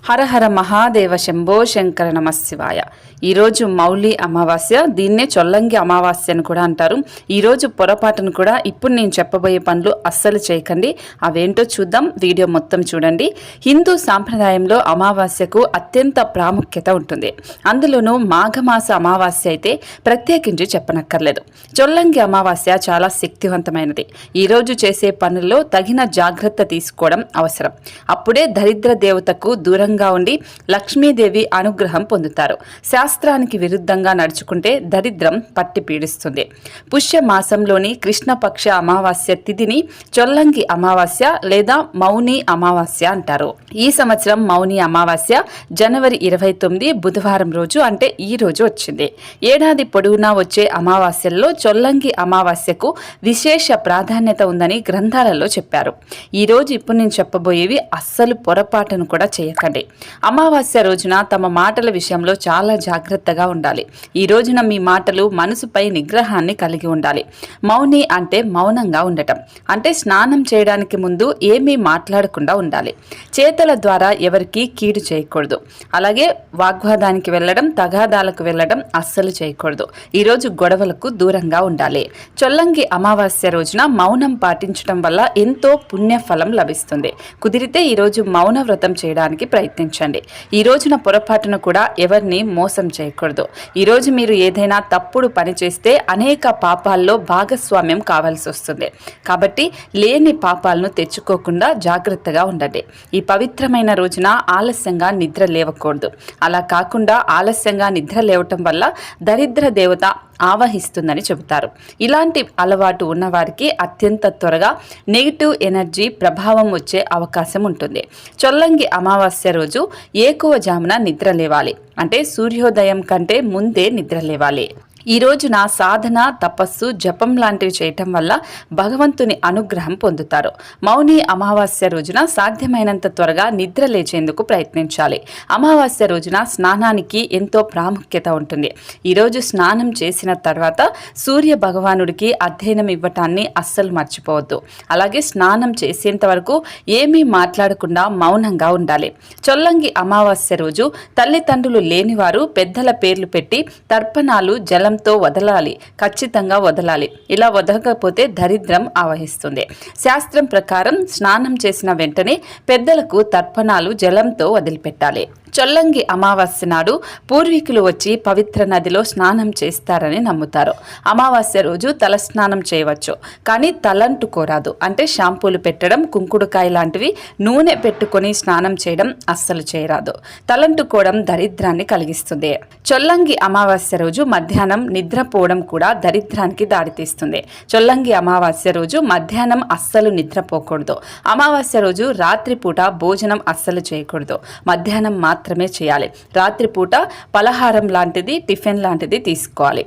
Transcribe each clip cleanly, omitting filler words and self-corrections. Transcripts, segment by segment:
హర హర మహాదేవ శంభో శంకర నమ శివాయ. ఈరోజు మౌలి అమావాస్య, దీన్నే చొల్లంగి అమావాస్య అని కూడా అంటారు. ఈరోజు పొరపాటును కూడా ఇప్పుడు నేను చెప్పబోయే పనులు అస్సలు చేయకండి. అవేంటో చూద్దాం, వీడియో మొత్తం చూడండి. హిందూ సాంప్రదాయంలో అమావాస్యకు అత్యంత ప్రాముఖ్యత ఉంటుంది. అందులోనూ మాఘమాస అమావాస్య అయితే ప్రత్యేకించి చెప్పనక్కర్లేదు. చొల్లంగి అమావాస్య చాలా శక్తివంతమైనది. ఈరోజు చేసే పనుల్లో తగిన జాగ్రత్త తీసుకోవడం అవసరం. అప్పుడే దరిద్ర దేవతకు దూరంగా ఉండి లక్ష్మీదేవి అనుగ్రహం పొందుతారు. శాస్త్రానికి విరుద్ధంగా నడుచుకుంటే దరిద్రం పట్టి పీడిస్తుంది. పుష్య మాసంలోని కృష్ణపక్ష అమావాస్య తిథిని చొల్లంగి అమావాస్య లేదా మౌని అమావాస్య అంటారు. ఈ సంవత్సరం మౌని అమావాస్య జనవరి 29 బుధవారం రోజు, అంటే ఈ రోజు వచ్చింది. ఏడాది పొడవునా వచ్చే అమావాస్యల్లో చొల్లంగి అమావాస్యకు విశేష ప్రాధాన్యత ఉందని గ్రంథాలలో చెప్పారు. ఈ రోజు ఇప్పుడు నేను చెప్పబోయేవి అస్సలు పొరపాటును కూడా చేయకండి. అమావాస్య రోజున తమ మాటల విషయంలో చాలా జాగ్రత్తగా ఉండాలి. ఈ రోజున మీ మాటలు మనసుపై నిగ్రహాన్ని కలిగి ఉండాలి. మౌని అంటే మౌనంగా ఉండటం, అంటే స్నానం చేయడానికి ముందు ఏమీ మాట్లాడకుండా ఉండాలి. చేతల ద్వారా ఎవరికీ కీడు చేయకూడదు. అలాగే వాగ్వాదానికి వెళ్ళడం, తగాదాలకు వెళ్ళడం అస్సలు చేయకూడదు. ఈరోజు గొడవలకు దూరంగా ఉండాలి. చొల్లంగి అమావాస్య రోజున మౌనం పాటించడం వల్ల ఎంతో పుణ్యఫలం లభిస్తుంది. కుదిరితే ఈరోజు మౌన వ్రతం చేయడానికి ప్రయత్నించండి. ఈ రోజున పొరపాటును కూడా ఎవరిని మోసం చేయకూడదు. ఈరోజు మీరు ఏదైనా తప్పుడు పని చేస్తే అనేక పాపాల్లో భాగస్వామ్యం కావాల్సి వస్తుంది. కాబట్టి లేని పాపాలను తెచ్చుకోకుండా జాగ్రత్తగా ఉండండి. ఈ పవిత్రమైన రోజున ఆలస్యంగా నిద్ర లేవకూడదు. అలా కాకుండా ఆలస్యంగా నిద్ర లేవటం వల్ల దరిద్ర దేవత ఆవహిస్తుందని చెబుతారు. ఇలాంటి అలవాటు ఉన్నవారికి అత్యంత త్వరగా నెగిటివ్ ఎనర్జీ ప్రభావం వచ్చే అవకాశం ఉంటుంది. చొల్లంగి అమావాస్య రోజు ఏకువజామున నిద్ర లేవాలి, అంటే సూర్యోదయం కంటే ముందే నిద్ర లేవాలి. ఈ రోజున సాధన, తపస్సు, జపం లాంటివి చేయటం వల్ల భగవంతుని అనుగ్రహం పొందుతారు. మౌని అమావాస్య రోజున సాధ్యమైనంత త్వరగా నిద్ర లేచేందుకు ప్రయత్నించాలి. అమావాస్య రోజున స్నానానికి ఎంతో ప్రాముఖ్యత ఉంటుంది. ఈరోజు స్నానం చేసిన తర్వాత సూర్య భగవానుడికి అధ్యయనం ఇవ్వటాన్ని అస్సలు మర్చిపోవద్దు. అలాగే స్నానం చేసేంత వరకు ఏమీ మాట్లాడకుండా మౌనంగా ఉండాలి. చొల్లంగి అమావాస్య రోజు తల్లిదండ్రులు లేనివారు పెద్దల పేర్లు పెట్టి తర్పణాలు జలం వదలాలి, ఖచ్చితంగా వదలాలి. ఇలా వదలకపోతే దరిద్రం ఆవహిస్తుంది. శాస్త్రం ప్రకారం స్నానం చేసిన వెంటనే పెద్దలకు తర్పణాలు జలంతో వదిలిపెట్టాలి. చొల్లంగి అమావాస్య నాడు పూర్వీకులు వచ్చి పవిత్ర నదిలో స్నానం చేస్తారని నమ్ముతారు. అమావాస్య రోజు తల స్నానం చేయవచ్చు, కానీ తలంటుకోరాదు. అంటే షాంపూలు పెట్టడం, కుంకుడుకాయ లాంటివి నూనె పెట్టుకొని స్నానం చేయడం అస్సలు చేయరాదు. తలంటుకోవడం దరిద్రాన్ని కలిగిస్తుంది. చొల్లంగి అమావాస్య రోజు మధ్యాహ్నం నిద్రపోవడం కూడా దరిద్రానికి దారితీస్తుంది. చొల్లంగి అమావాస్య రోజు మధ్యాహ్నం అస్సలు నిద్రపోకూడదు. అమావాస్య రోజు రాత్రిపూట భోజనం అస్సలు చేయకూడదు. మధ్యాహ్నం మాత్రమే చేయాలి. రాత్రిపూట పలహారం లాంటిది, టిఫిన్ లాంటిది తీసుకోవాలి.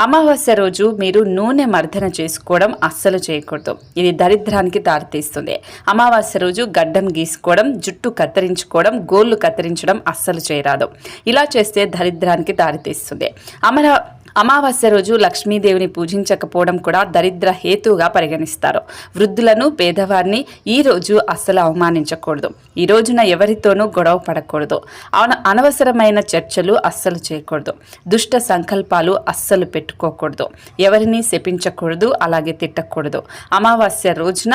అమావాస్య రోజు మీరు నూనె మర్దన చేసుకోవడం అస్సలు చేయకూడదు. ఇది దరిద్రానికి దారితీస్తుంది. అమావాస్య రోజు గడ్డం గీసుకోవడం, జుట్టు కత్తిరించుకోవడం, గోళ్లు కత్తిరించడం అస్సలు చేయరాదు. ఇలా చేస్తే దరిద్రానికి దారితీస్తుంది. అమావాస్య రోజు లక్ష్మీదేవిని పూజించకపోవడం కూడా దరిద్ర హేతువుగా పరిగణిస్తారు. వృద్ధులను, పేదవారిని ఈ రోజు అస్సలు అవమానించకూడదు. ఈ రోజున ఎవరితోనూ గొడవ పడకూడదు. అనవసరమైన చర్చలు అస్సలు చేయకూడదు. దుష్ట సంకల్పాలు అస్సలు పెట్టుకోకూడదు. ఎవరిని శపించకూడదు, అలాగే తిట్టకూడదు. అమావాస్య రోజున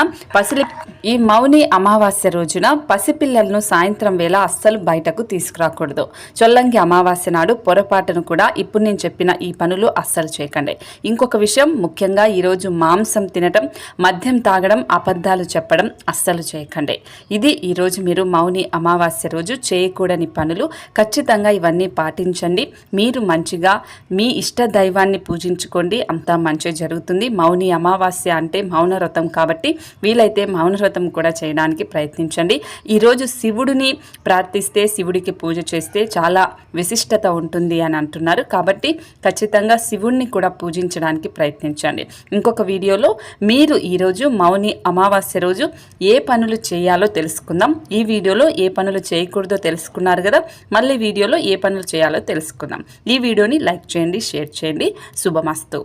ఈ మౌని అమావాస్య రోజున పసిపిల్లలను సాయంత్రం వేళ అస్సలు బయటకు తీసుకురాకూడదు. చొల్లంగి అమావాస్య నాడు పొరపాటును కూడా ఇప్పుడు నేను చెప్పిన ఈ పనులు అస్సలు చేయకండి. ఇంకొక విషయం, ముఖ్యంగా ఈరోజు మాంసం తినటం, మద్యం తాగడం, అబద్ధాలు చెప్పడం అస్సలు చేయకండి. ఇది ఈరోజు మీరు మౌని అమావాస్య రోజు చేయకూడని పనులు. ఖచ్చితంగా ఇవన్నీ పాటించండి. మీరు మంచిగా మీ ఇష్ట దైవాన్ని పూజించుకోండి, అంతా మంచి జరుగుతుంది. మౌని అమావాస్య అంటే మౌన వ్రతం కాబట్టి వీలైతే మౌన వ్రతం కూడా చేయడానికి ప్రయత్నించండి. ఈరోజు శివుడిని ప్రార్థిస్తే, శివుడికి పూజ చేస్తే చాలా విశిష్టత ఉంటుంది అని అంటున్నారు. కాబట్టి ఖచ్చితంగా శివుణ్ణి కూడా పూజించడానికి ప్రయత్నించండి. ఇంకొక వీడియోలో మీరు ఈరోజు మౌని అమావాస్య రోజు ఏ పనులు చేయాలో తెలుసుకుందాం. ఈ వీడియోలో ఏ పనులు చేయకూడదో తెలుసుకున్నారు కదా, మళ్ళీ వీడియోలో ఏ పనులు చేయాలో తెలుసుకుందాం. ఈ వీడియోని లైక్ చేయండి, షేర్ చేయండి. శుభమస్తు.